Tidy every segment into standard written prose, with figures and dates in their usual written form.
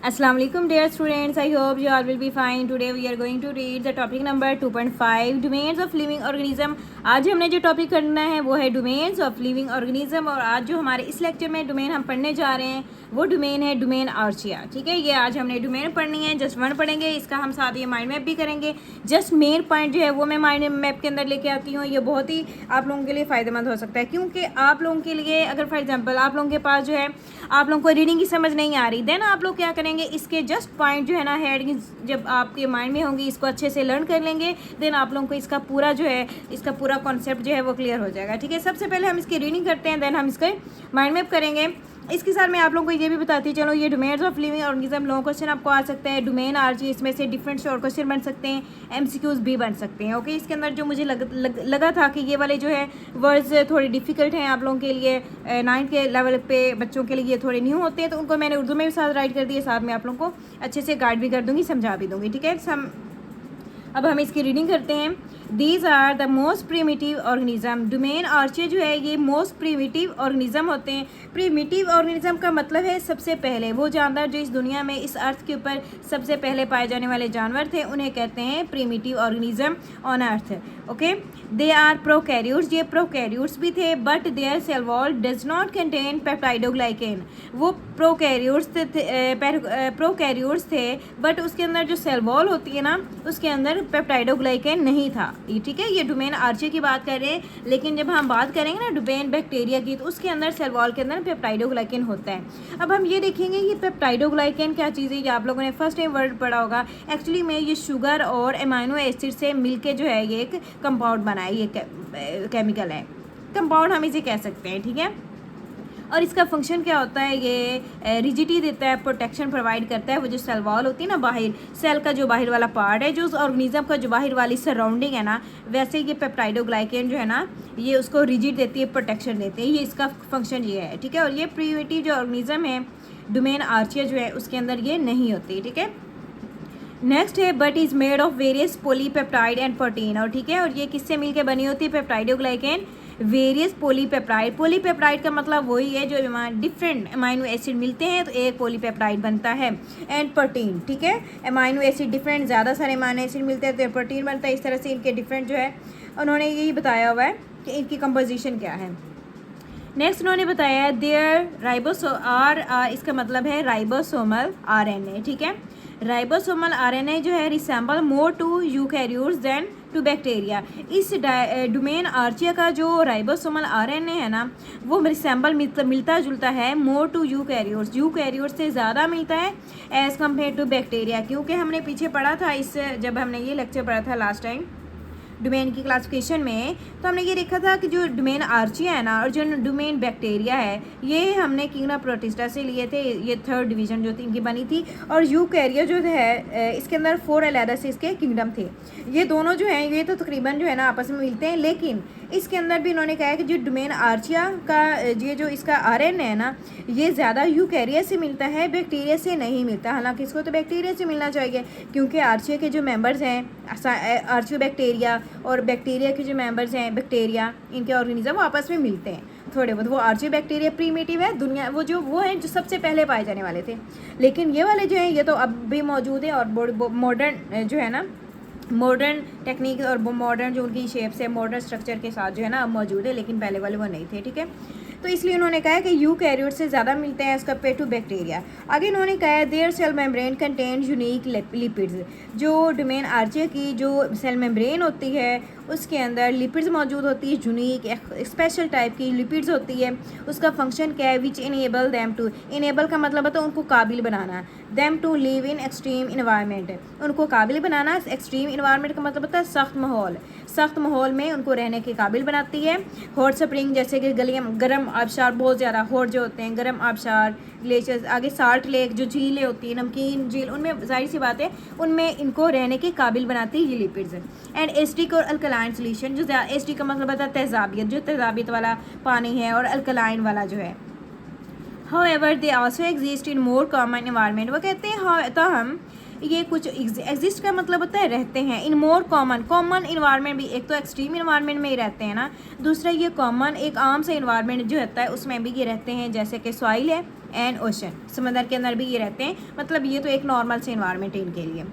Assalamu alaikum dear students, I hope you all will be fine. Today we are going to read the topic number 2.5 domains of living organism. आज हमने जो topic करना है वो है domains of living organism और आज जो हमारे इस लेक्चर में डोमेन हम पढ़ने जा रहे हैं वो डोमेन है डोमेन आर्चिया। ठीक है, ये आज हमने डोमेन पढ़नी है, जस्ट वन पढ़ेंगे, इसका हम साथ ये माइंड मैप भी करेंगे। जस्ट मेन पॉइंट जो है वो मैं माइंड मैप के अंदर लेके आती हूँ। ये बहुत ही आप लोगों के लिए फ़ायदेमंद हो सकता है क्योंकि आप लोगों के लिए अगर फॉर एग्जाम्पल आप लोगों के पास जो है आप लोगों को रीडिंग की समझ नहीं आ रही, देन आप लोग क्या करेंगे, इसके जस्ट पॉइंट जो है ना हेडिंग जब आपके माइंड में होंगी इसको अच्छे से लर्न कर लेंगे, देन आप लोगों को इसका पूरा जो है इसका पूरा कॉन्सेप्ट जो है वो क्लियर हो जाएगा। ठीक है, सबसे पहले हम इसकी रीडिंग करते हैं, देन हम इसका माइंड मैप करेंगे। इसके साथ मैं आप लोगों को ये भी बताती चलो, ये domains of living organism long question आपको आ सकता है, डोमेन आरजी, इसमें से डिफरेंट शॉर्ट क्वेश्चन बन सकते हैं, एमसीक्यूज भी बन सकते हैं। ओके, इसके अंदर जो मुझे लगा था कि ये वाले जो है वर्ड्स थोड़े डिफिकल्ट हैं आप लोगों के लिए, 9th के लेवल पे बच्चों के लिए थोड़े न्यू होते हैं, तो उनको मैंने उर्दू में भी साथ राइट कर दिए, साथ में आप लोगों को अच्छे से गाइड भी कर दूँगी, समझा भी दूँगी। ठीक है, अब हम इसकी रीडिंग करते हैं। These are the most primitive organism. Domain archaea जो है ये मोस्ट प्रीमिटिव ऑर्गेनिज्म होते हैं। प्रीमिटिव ऑर्गेनिज्म का मतलब है सबसे पहले, वो जानवर जो इस दुनिया में इस अर्थ के ऊपर सबसे पहले पाए जाने वाले जानवर थे उन्हें कहते हैं primitive organism on earth. Okay, they are prokaryotes, ये प्रोकैरियोट्स भी थे, but their cell wall does not contain peptidoglycan. वो प्रोकैरियोट्स थे बट उसके अंदर जो सेल वॉल होती है ना उसके अंदर पेप्टाइडोग्लाइकेन नहीं था। ठीक है, ये डोमेन आर्चिया की बात कर रहे हैं, लेकिन जब हम बात करेंगे ना डोमेन बैक्टीरिया की तो उसके अंदर सेल वॉल के अंदर पेप्टाइडोग्लाइकेन होता है। अब हम ये देखेंगे ये पेप्टाइडोग्लाइकेन क्या चीज़ है, ये आप लोगों ने फर्स्ट टाइम वर्ड पढ़ा होगा। एक्चुअली में ये शुगर और एमाइनो एसिड से मिलके जो है ये एक कंपाउंड बना है, ये केमिकल है, कंपाउंड हम इसे कह सकते हैं। ठीक है, और इसका फंक्शन क्या होता है, ये रिजिडिटी देता है, प्रोटेक्शन प्रोवाइड करता है। वो जो सेल वॉल होती है ना, बाहर सेल का जो बाहर वाला पार्ट है, जो उस ऑर्गेनिज्म का जो बाहर वाली सराउंडिंग है ना, वैसे ये पेप्टाइडोग्लाइकेन जो है ना ये उसको रिजिड देती है, प्रोटेक्शन देती है, ये इसका फंक्शन ये है। ठीक है, और ये प्रीमिटिव जो ऑर्गेनिज्म है डोमेन आर्चिया जो है उसके अंदर ये नहीं होती। ठीक है, नेक्स्ट है but is made of various polypeptide and protein. और ठीक है, और ये किससे मिलकर बनी होती है पेप्टाइडोग्लाइकेन, वेरियस पॉलीपेप्टाइड। पॉलीपेप्टाइड का मतलब वही है जो डिफरेंट अमाइनो एसिड मिलते हैं तो एक पॉलीपेप्टाइड बनता है, एंड प्रोटीन। ठीक है, अमाइनो एसिड डिफरेंट, ज़्यादा सारे अमाइनो एसिड मिलते हैं तो प्रोटीन बनता है। इस तरह से इनके डिफरेंट जो है उन्होंने यही बताया हुआ है कि इनकी कंपोजिशन क्या है। नेक्स्ट उन्होंने बताया है देयर इसका मतलब है राइबोसोमल आरएनए। ठीक है, राइबोसोमल आरएनए जो है resemble more to eukaryotes than to bacteria. इस डोमेन आर्चिया का जो राइबोसोमल आरएनए है ना वो रिसेंबल मिलता जुलता है मोर टू यूकैरियोट्स से ज़्यादा मिलता है एज़ कम्पेयर टू बैक्टीरिया। क्योंकि हमने पीछे पढ़ा था इस जब हमने ये लेक्चर पढ़ा था लास्ट टाइम डोमेन की क्लासिफिकेशन में, तो हमने ये देखा था कि जो डोमेन आर्चिया है ना और जो डोमेन बैक्टीरिया है ये हमने किंगडम प्रोटिस्टा से लिए थे, ये थर्ड डिवीज़न जो थी इनकी बनी थी। और यूकैरिया जो है इसके अंदर 4 अलग से इसके किंगडम थे। ये दोनों जो हैं ये तो तकरीबन जो है ना आपस में मिलते हैं, लेकिन इसके अंदर भी इन्होंने कहा है कि जो डोमेन आर्चिया का ये जो इसका आरएनए है ना ये ज़्यादा यूकैरिया से मिलता है, बैक्टीरिया से नहीं मिलता। हालांकि इसको तो बैक्टीरिया से मिलना चाहिए क्योंकि आर्चिया के जो मेंबर्स हैं आर्चियो बैक्टीरिया और बैक्टीरिया के जो मेंबर्स हैं बैक्टीरिया, इनके ऑर्गेनिज्म वो आपस में मिलते हैं थोड़े बहुत। वो आर्चियो बैक्टीरिया प्रीमिटिव है, दुनिया वो हैं जो सबसे पहले पाए जाने वाले थे, लेकिन ये वाले जो हैं ये तो अब भी मौजूद है और मॉडर्न जो है ना मॉडर्न टेक्निक और मॉडर्न जो उनकी शेप्स है मॉडर्न स्ट्रक्चर के साथ जो है ना अब मौजूद है, लेकिन पहले वाले वो नहीं थे। ठीक है, तो इसलिए उन्होंने कहा है कि यूकैरियोट से ज़्यादा मिलते हैं एज कम्पेयर टू बैक्टीरिया। आगे उन्होंने कहा है their cell membrane contain unique lipids. जो डोमेन आर्चिया की जो सेल मेम्ब्रेन होती है उसके अंदर लिपिड्स मौजूद होती है, यूनिक स्पेशल टाइप की लिपिड्स होती है। उसका फंक्शन क्या है, which enable them to, enable का मतलब होता है उनको काबिल बनाना, them to live in extreme environment, उनको काबिल बनाना। एक्सट्रीम इन्वायरमेंट का मतलब होता है सख्त माहौल में उनको रहने के काबिल बनाती है। हॉट स्प्रिंग जैसे कि गर्म आबशार, बहुत ज़्यादा हॉट जो होते हैं गर्म आबशार, ग्लेशियर्स, आगे साल्ट लेक जो झीलें होती हैं नमकीन झील, उनमें जाहिर सी बात है उनमें इनको रहने के काबिल बनाती है ये लिपिड्स। एंड एसिडिक और अल्कलाइन सोल्यूशन, जो एसिडिक का मतलब होता है तेजाबियत, जो तेजाबियत वाला पानी है, और अल्कलाइन वाला जो है। However they also exist in more common environment. वो कहते हैं ताहम ये कुछ एग्जिस्ट का मतलब होता है रहते हैं, इन मोर कॉमन इन्वायरमेंट भी, एक तो एक्सट्रीम इन्वायरमेंट में ही रहते हैं ना, दूसरा ये कॉमन एक आम से इन्वायरमेंट जो रहता है उसमें भी ये रहते हैं, जैसे कि सॉइल है, एंड ओशन, समंदर के अंदर भी ये रहते हैं, मतलब ये तो एक नॉर्मल से इन्वायरमेंट है इनके लिए।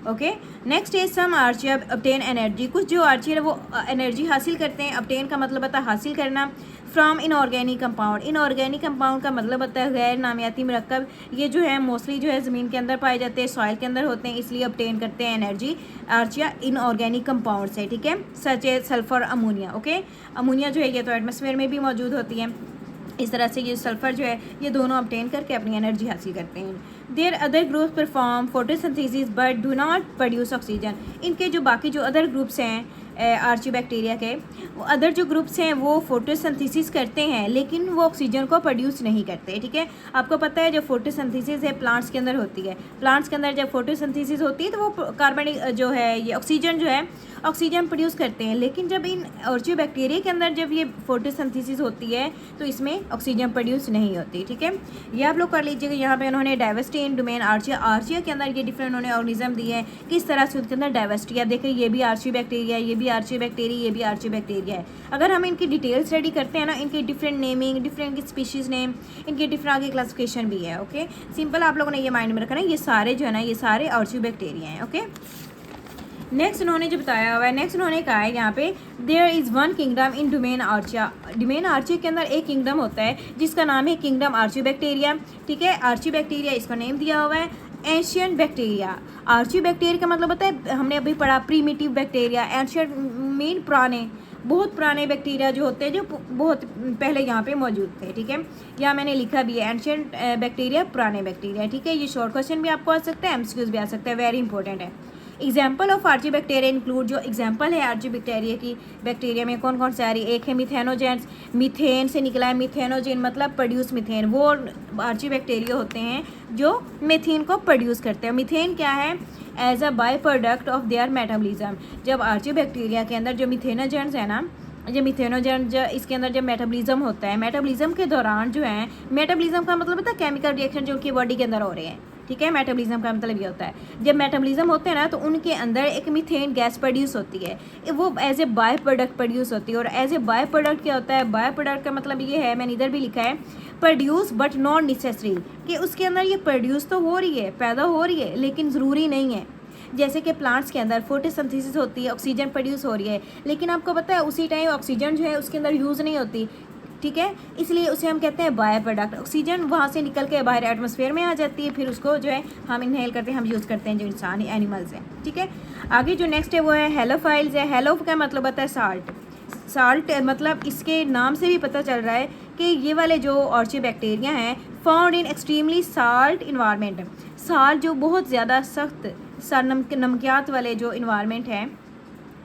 Okay, next is some archaea obtain energy, कुछ जो आर्चियर है वो एनर्जी हासिल करते हैं। obtain का मतलब होता है हासिल करना। From inorganic compound, inorganic compound का मतलब होता है गैर नामियाती मरकब, ये जो है मोस्टली जो है ज़मीन के अंदर पाए जाते हैं, सॉइल के अंदर होते हैं, इसलिए obtain करते हैं एनर्जी आर्चिया इनऑर्गेनिक कंपाउंड से, ठीक है, सच है सल्फर अमोनिया। ओके, अमोनिया जो है ये तो एटमॉस्फेयर में भी मौजूद होती है, इस तरह से ये सल्फ़र जो है ये दोनों ऑब्टेन करके अपनी एनर्जी हासिल करते हैं। Their other groups perform photosynthesis but do not produce oxygen, इनके जो बाकी जो अदर ग्रुप्स हैं आर्चियोबैक्टीरिया के, वो अदर जो ग्रुप्स हैं वो फोटोसिंथेसिस करते हैं लेकिन वो ऑक्सीजन को प्रोड्यूस नहीं करते, ठीक है। आपको पता है जो फोटोसिंथेसिस है प्लांट्स के अंदर होती है, प्लांट्स के अंदर जब फोटोसिंथेसिस होती है तो वो कार्बन जो है ये ऑक्सीजन जो है ऑक्सीजन प्रोड्यूस करते हैं, लेकिन जब इन आर्चियोबैक्टीरिया के अंदर जब ये फोटोसिंथेसिस होती है तो इसमें ऑक्सीजन प्रोड्यूस नहीं होती, ठीक है। ये आप लोग कर लीजिएगा। यहाँ पे उन्होंने diversity in domain Archaea, Archaea के अंदर ये डिफरेंट उन्होंने ऑर्गेनिज्म दिए हैं, किस तरह से उनके अंदर डाइवर्सिटी है। देखिए ये भी आर्चियोबैक्टीरिया है, ये भी आर्चियोबैक्टीरिया, ये भी आर्चियोबैक्टीरिया है। अगर हम इनकी डिटेल स्टडी करते हैं ना, इनकी different naming, different species name, इनके डिफरेंट आगे क्लासिफिकेशन भी है। ओके, सिंपल आप लोगों ने ये माइंड में रखना है, ये सारे जो है ना ये सारे आर्चियोबैक्टीरिया हैं। ओके, नेक्स्ट उन्होंने जो बताया हुआ है, नेक्स्ट उन्होंने कहा है यहाँ पे there is one kingdom in domain archaea, domain archaea के अंदर एक किंगडम होता है जिसका नाम है किंगडम आर्चियोबैक्टीरिया, ठीक है। आर्चियोबैक्टीरिया इसको नेम दिया हुआ है। एंशियंट बैक्टीरिया, आर्चियोबैक्टीरिया का मतलब होता है, हमने अभी पढ़ा प्रीमिटिव बैक्टीरिया, एंशियंट मीन पुराने, बहुत पुराने बैक्टीरिया जो होते हैं जो बहुत पहले यहाँ पे मौजूद थे, ठीक है। यहाँ मैंने लिखा भी है एंशियंट बैक्टीरिया, पुराने बैक्टीरिया, ठीक है। ये शॉर्ट क्वेश्चन भी आपको आ सकता है, एमसीक्यूज भी आ सकता है, वेरी इंपॉर्टेंट है। एग्जाम्पल ऑफ आर्चियोबैक्टीरिया इंक्लूड, जो एग्जाम्पल है आर्चियोबैक्टीरिया की बैक्टीरिया में कौन कौन से आ रही है, एक है मिथेनोजेंस, मीथेन से निकला है, मिथेनोजेन मतलब प्रोड्यूस मीथेन, वो आर्चियोबैक्टीरिया होते हैं जो मीथेन को प्रोड्यूस करते हैं। मीथेन क्या है, as a by product of their metabolism, जब आर्चियोबैक्टीरिया के अंदर जो मिथेनोजेंस है ना, जो मिथेनोजेन जो इसके अंदर जब मेटाबॉलिज्म होता है, मेटाबॉलिज्म के दौरान जो है, मेटाबॉलिज्म का मतलब होता है केमिकल रिएक्शन जो उनकी बॉडी के अंदर हो रहे हैं, ठीक है। मेटाबॉलिज्म का मतलब ये होता है जब मेटाबॉलिज्म होते हैं ना तो उनके अंदर एक मीथेन गैस प्रोड्यूस होती है, वो as a by product produce होती है। और एज ए बाय प्रोडक्ट क्या होता है, बाय प्रोडक्ट का मतलब ये है, मैंने इधर भी लिखा है प्रोड्यूस बट नॉट नेसेसरी, कि उसके अंदर ये प्रोड्यूस तो हो रही है, पैदा हो रही है, लेकिन ज़रूरी नहीं है। जैसे कि प्लांट्स के अंदर फोटोसिंथेसिस होती है, ऑक्सीजन प्रोड्यूस हो रही है, लेकिन आपको पता है उसी टाइम ऑक्सीजन जो है उसके अंदर यूज़ नहीं होती, ठीक है, इसलिए उसे हम कहते हैं बाय प्रोडक्ट। ऑक्सीजन वहाँ से निकल के बाहर एटमॉस्फेयर में आ जाती है, फिर उसको जो है हम इनहेल करते हैं, हम यूज़ करते हैं जो इंसान एनिमल्स हैं, ठीक है। आगे जो नेक्स्ट है वो है हेलोफाइल्स है। हेलो का मतलब होता है साल्ट, साल्ट मतलब इसके नाम से भी पता चल रहा है कि ये वाले जो आर्चियोबैक्टीरिया हैं found in extremely salt environment, salt जो बहुत ज़्यादा सख्त नमकियात वाले जो इन्वायरमेंट है,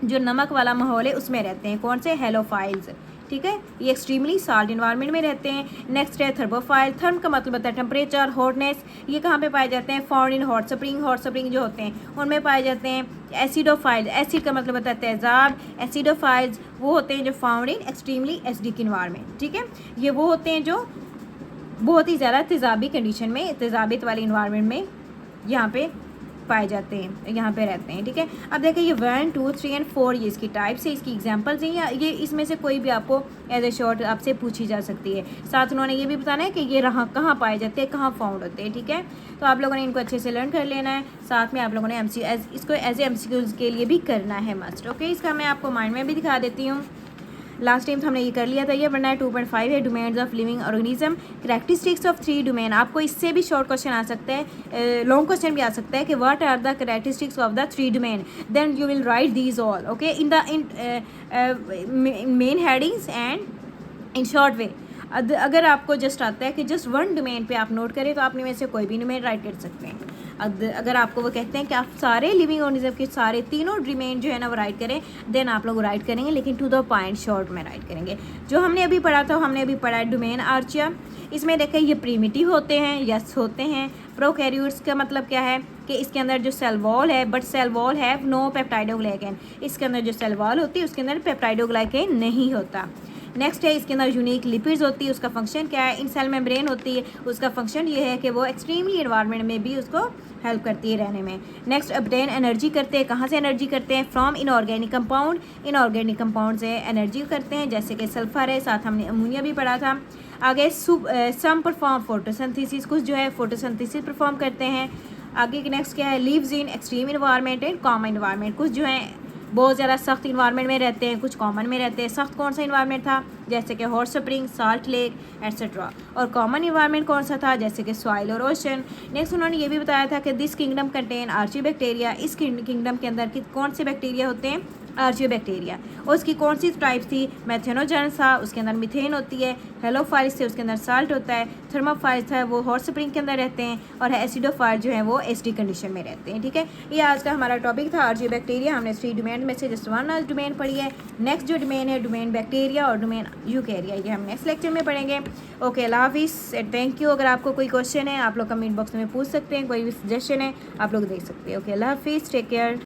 जो नमक वाला माहौल है उसमें रहते हैं। कौन से, हेलोफाइल्स, ठीक है, ये एक्सट्रीमली साल्ट इन्वायरमेंट में रहते हैं। नेक्स्ट है थर्मोफाइल, थर्म का मतलब होता है टेम्परेचर, हॉटनेस, ये कहाँ पे पाए जाते हैं, found in hot spring, hot spring जो होते हैं उनमें पाए जाते हैं। एसिडोफाइल, एसिड का मतलब होता है तेज़ाब, एसिडोफाइल्स वो होते हैं जो found in extremely acidic environment, ठीक है। ये वो होते हैं जो बहुत ही ज़्यादा तेज़ाबी कंडीशन में, तेज़ाबियत वाले इन्वायरमेंट में यहाँ पे पाए जाते हैं, यहाँ पे रहते हैं, ठीक है। अब देखिए ये 1, 2, 3 और 4 ये इसकी टाइप्स है, इसकी एग्जांपल्स हैं, या ये इसमें से कोई भी आपको एज ए शॉर्ट आपसे पूछी जा सकती है। साथ उन्होंने ये भी बताना है कि ये कहाँ पाए जाते हैं, कहाँ फाउंड होते हैं, ठीक है। तो आप लोगों ने इनको अच्छे से लर्न कर लेना है, साथ में आप लोगों ने इसको एज ए MCQs के लिए भी करना है मस्ट। ओके, इसका मैं आपको माइंड में भी दिखा देती हूँ। लास्ट टाइम तो हमने ये कर लिया था, ये बनना है 2.5 है, domains of living organism, characteristics of 3 domain. आपको इससे भी शॉर्ट क्वेश्चन आ सकता है, लॉन्ग क्वेश्चन भी आ सकता है कि what are the characteristics of the 3 domain, then you will write these all, okay, in main headings and in short way. अगर आपको जस्ट आता है कि जस्ट 1 डोमेन पे आप नोट करें तो आप में से कोई भी डोमेन राइट कर सकते हैं। अगर आपको वो कहते हैं कि आप सारे लिविंग ऑर्गेनिज्म के सारे तीनों डोमेन जो है ना वो राइट करें, देन आप लोग राइट करेंगे, लेकिन टू द पॉइंट शॉर्ट में राइट करेंगे। जो हमने अभी पढ़ा था, हमने अभी पढ़ा है डोमेन आर्चिया। इसमें देखें ये प्रीमिटिव होते हैं, यस होते हैं। प्रोकैरियोट्स का मतलब क्या है कि इसके अंदर जो सेल वॉल है, बट सेल वॉल है नो पेप्टाइडोग्लाइकेन, इसके अंदर जो सेल वॉल होती है उसके अंदर पेप्टाइडोग्लाइकेन नहीं होता। नेक्स्ट है इसके अंदर यूनिक लिपिड्स होती है, उसका फंक्शन क्या है। इन सेल मेम्ब्रेन होती है, उसका फंक्शन ये है कि वो एक्सट्रीमली इन्वायरमेंट में भी उसको हेल्प करती है रहने में। नेक्स्ट ऑब्टेन एनर्जी करते हैं, कहाँ से एनर्जी करते हैं, from inorganic compound. Inorganic compound से एनर्जी करते हैं, जैसे कि सल्फर है, साथ हमने अमोनिया भी पढ़ा था। आगे सम परफॉर्म फोटोसिंथेसिस, कुछ जो है फोटोसिंथेसिस परफॉर्म करते हैं। आगे के नेक्स्ट क्या है, lives in extreme environment and common environment, कुछ जो है बहुत ज़्यादा सख्त इन्वायरमेंट में रहते हैं, कुछ कॉमन में रहते हैं। सख्त कौन सा इन्वायरमेंट था, जैसे कि hot spring, salt lake etcetera. और कॉमन इन्वायरमेंट कौन सा था, जैसे कि सॉइल और ओशन। नेक्स्ट उन्होंने ये भी बताया था कि this kingdom contain archaebacteria, इस किंगडम के अंदर कौन से बैक्टीरिया होते हैं, आर्चियो बैक्टीरिया। और उसकी कौन सी टाइप थी, मैथेनोजन था, उसके अंदर मिथेन होती है। हेलोफाइल्स थे, उसके अंदर साल्ट होता है। थर्मोफाइल्स है, वो हॉट स्प्रिंग के अंदर रहते हैं। और एसिडोफाइल जो है वो एसिडिक कंडीशन में रहते हैं। ठीक है, ये आज का हमारा टॉपिक था आर्चियो बैक्टीरिया। हमने 3 डोमेन में से जस्ट 1 आज डोमेन पढ़ी है। नेक्स्ट जो डोमेन है, डोमेन बैक्टीरिया और डोमेन यूकैरिया, ये हम नेक्स्ट लेक्चर में पढ़ेंगे। ओके, अल्लाह हाफिज़, थैंक यू। अगर आपको कोई क्वेश्चन है आप लोग कमेंट बॉक्स में पूछ सकते हैं, कोई भी सजेशन है आप लोग दे सकते हैं। ओके, अल्लाह हाफिज़, टेक केयर।